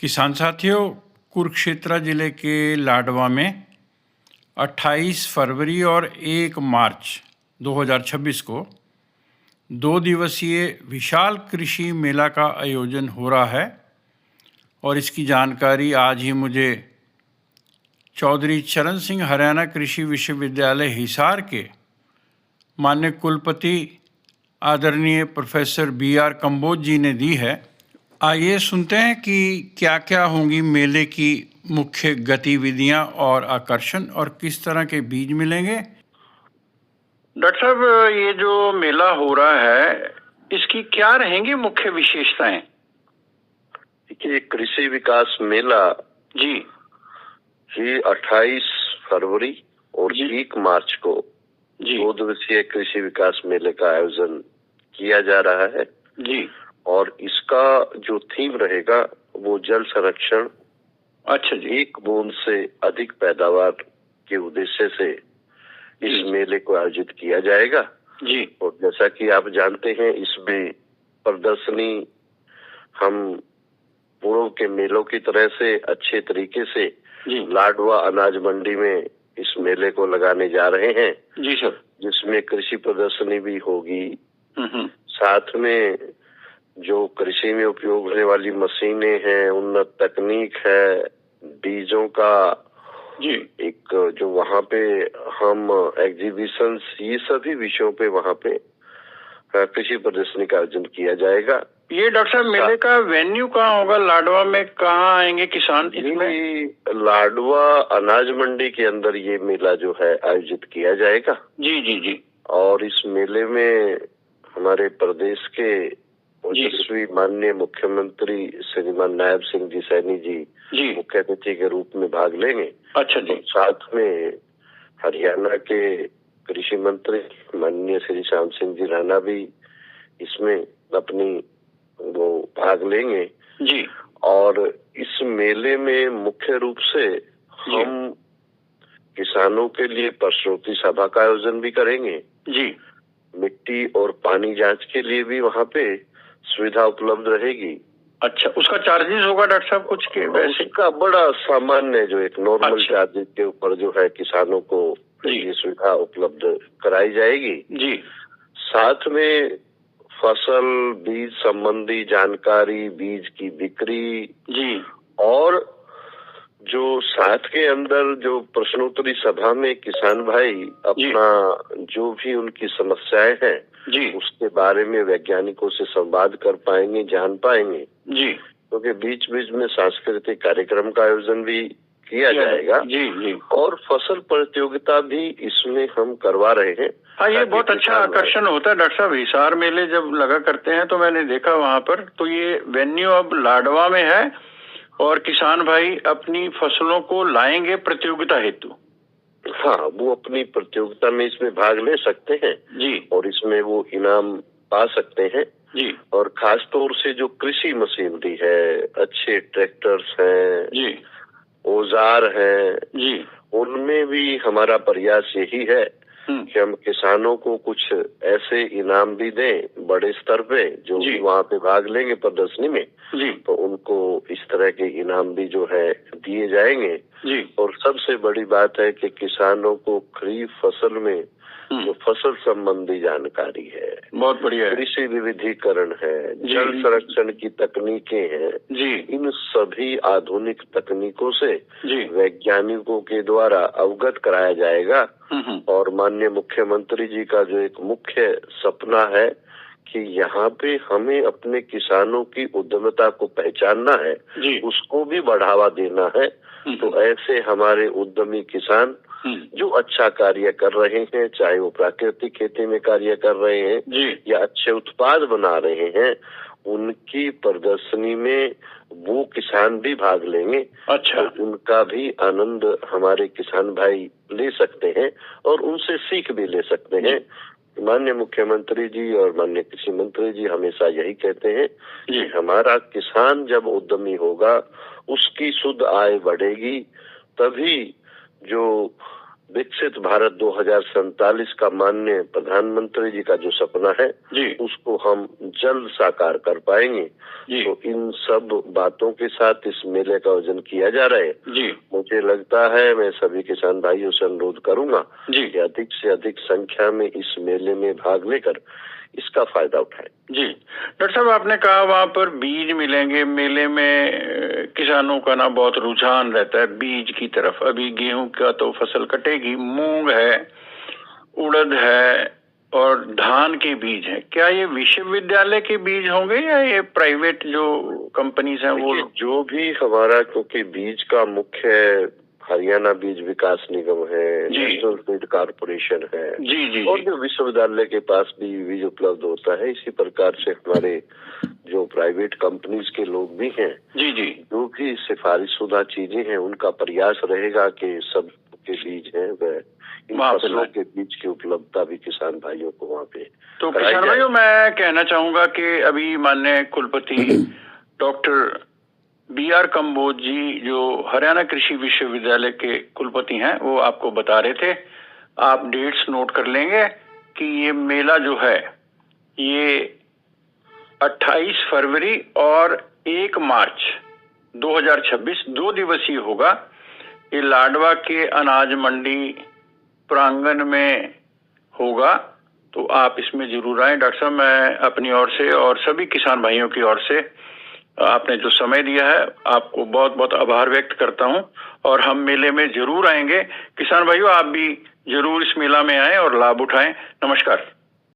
किसान साथियों, कुरुक्षेत्र जिले के लाडवा में 28 फरवरी और 1 मार्च 2026 को 2 दिवसीय विशाल कृषि मेला का आयोजन हो रहा है और इसकी जानकारी आज ही मुझे चौधरी चरण सिंह हरियाणा कृषि विश्वविद्यालय हिसार के माननीय कुलपति आदरणीय प्रोफेसर BR कंबोज जी ने दी है। आइए सुनते हैं कि क्या क्या होंगी मेले की मुख्य गतिविधियां और आकर्षण और किस तरह के बीज मिलेंगे। डॉक्टर साहब, ये जो मेला हो रहा है इसकी क्या रहेंगी मुख्य विशेषताएं? देखिए, कृषि विकास मेला जी ये 28 फरवरी और 1 मार्च को 2 दिवसीय कृषि विकास मेले का आयोजन किया जा रहा है जी। और इसका जो थीम रहेगा वो जल संरक्षण, अच्छा जी। एक बूंद से अधिक पैदावार के उद्देश्य से इस मेले को आयोजित किया जाएगा जी। और जैसा कि आप जानते हैं, इसमें प्रदर्शनी हम पूर्व के मेलों की तरह से अच्छे तरीके से लाडवा अनाज मंडी में इस मेले को लगाने जा रहे हैं जी सर, जिसमें कृषि प्रदर्शनी भी होगी। साथ में जो कृषि में उपयोग होने वाली मशीनें हैं, उन्नत तकनीक है, बीजों का जी एक जो वहाँ पे हम एग्जीबिशन, ये सभी विषयों पे वहाँ पे कृषि प्रदर्शनी का आयोजन किया जाएगा। ये डॉक्टर साहब मेले का वेन्यू कहाँ होगा? लाडवा में कहाँ आएंगे किसान इसमें? लाडवा अनाज मंडी के अंदर ये मेला जो है आयोजित किया जाएगा। जी जी जी। और इस मेले में हमारे प्रदेश के ओजस्वी माननीय मुख्यमंत्री श्रीमान नायब सिंह जी सैनी जी मुख्य अतिथि के रूप में भाग लेंगे। अच्छा जी। साथ में हरियाणा के कृषि मंत्री माननीय श्री श्याम सिंह जी राणा भी इसमें अपनी वो भाग लेंगे जी। और इस मेले में मुख्य रूप से हम किसानों के लिए प्रस्तुति सभा का आयोजन भी करेंगे जी। मिट्टी और पानी जांच के लिए भी वहाँ पे सुविधा उपलब्ध रहेगी। अच्छा, उसका चार्जेस होगा डॉक्टर साहब कुछ के? वैसे उसका बड़ा सामान्य जो एक नॉर्मल चार्जेस के ऊपर जो है किसानों को ये सुविधा उपलब्ध कराई जाएगी जी। साथ में फसल बीज संबंधी जानकारी, बीज की बिक्री जी और जो साथ के अंदर जो प्रश्नोत्तरी सभा में किसान भाई अपना जो भी उनकी समस्याएं हैं जी उसके बारे में वैज्ञानिकों से संवाद कर पाएंगे, जान पाएंगे जी। क्योंकि बीच बीच में सांस्कृतिक कार्यक्रम का आयोजन भी किया जाएगा जी जी। और फसल प्रतियोगिता भी इसमें हम करवा रहे हैं। हाँ, ये बहुत अच्छा आकर्षण होता है डॉक्टर साहब। हिसार मेले जब लगा करते हैं तो मैंने देखा वहाँ पर, तो ये वेन्यू अब लाडवा में है और किसान भाई अपनी फसलों को लाएंगे प्रतियोगिता हेतु। हाँ, वो अपनी प्रतियोगिता में इसमें भाग ले सकते हैं जी और इसमें वो इनाम पा सकते हैं जी। और खास तौर से जो कृषि मशीनरी है, अच्छे ट्रैक्टर्स हैं जी, औजार हैं जी, उनमें भी हमारा प्रयास यही है कि हम किसानों को कुछ ऐसे इनाम भी दें बड़े स्तर पे जो भी वहाँ पे भाग लेंगे प्रदर्शनी में जी। तो उनको इस तरह के इनाम भी जो है दिए जाएंगे जी। और सबसे बड़ी बात है कि किसानों को खरीफ फसल में जो फसल संबंधी जानकारी है, बहुत बढ़िया है, कृषि विविधीकरण है, जल संरक्षण की तकनीकें हैं जी, इन सभी आधुनिक तकनीकों से जी वैज्ञानिकों के द्वारा अवगत कराया जाएगा। और माननीय मुख्यमंत्री जी का जो एक मुख्य सपना है कि यहाँ पे हमें अपने किसानों की उद्यमता को पहचानना है, उसको भी बढ़ावा देना है। तो ऐसे हमारे उद्यमी किसान जो अच्छा कार्य कर रहे हैं, चाहे वो प्राकृतिक खेती में कार्य कर रहे हैं या अच्छे उत्पाद बना रहे हैं, उनकी प्रदर्शनी में वो किसान भी भाग लेंगे। अच्छा, तो उनका भी आनंद हमारे किसान भाई ले सकते हैं और उनसे सीख भी ले सकते हैं। माननीय मुख्यमंत्री जी और माननीय कृषि मंत्री जी हमेशा यही कहते हैं कि हमारा किसान जब उद्यमी होगा, उसकी शुद्ध आय बढ़ेगी, तभी जो विकसित भारत 2047 का माननीय प्रधानमंत्री जी का जो सपना है जी उसको हम जल्द साकार कर पाएंगे। जी तो इन सब बातों के साथ इस मेले का आयोजन किया जा रहा है। जी मुझे लगता है, मैं सभी किसान भाइयों से अनुरोध करूंगा जी कि अधिक से अधिक संख्या में इस मेले में भाग लेकर इसका फायदा उठाएं। जी डॉक्टर साहब, आपने कहा वहाँ पर बीज मिलेंगे। मेले में किसानों का ना बहुत रुझान रहता है बीज की तरफ। अभी गेहूं का तो फसल कटेगी, मूंग है, उड़द है और धान के बीज हैं। क्या ये विश्वविद्यालय के बीज होंगे या ये प्राइवेट जो कंपनीज हैं वो? जो भी हमारा, क्योंकि बीज का मुख्य हरियाणा बीज विकास निगम है, नेशनल सीड कॉर्पोरेशन है जी जी और जो विश्वविद्यालय के पास भी बीज उपलब्ध होता है, इसी प्रकार से हमारे जो प्राइवेट कंपनीज के लोग भी हैं जी जी जो भी सिफारिशुदा चीजें हैं उनका प्रयास रहेगा कि सब के बीज हैं वह इन फसलों के बीज की उपलब्धता भी किसान भाइयों को वहाँ पे। तो किसान भाइयों, मैं कहना चाहूंगा कि अभी माननीय कुलपति डॉक्टर BR कंबोज जी जो हरियाणा कृषि विश्वविद्यालय के कुलपति हैं, वो आपको बता रहे थे। आप डेट्स नोट कर लेंगे कि ये मेला जो है ये 28 फरवरी और 1 मार्च 2026 2 दिवसीय होगा। ये लाडवा के अनाज मंडी प्रांगण में होगा, तो आप इसमें जरूर आए। डॉक्टर साहब, मैं अपनी ओर से और सभी किसान भाइयों की ओर से आपने जो समय दिया है आपको बहुत बहुत आभार व्यक्त करता हूं और हम मेले में जरूर आएंगे। किसान भाइयों, आप भी जरूर इस मेला में आएं और लाभ उठाएं। नमस्कार।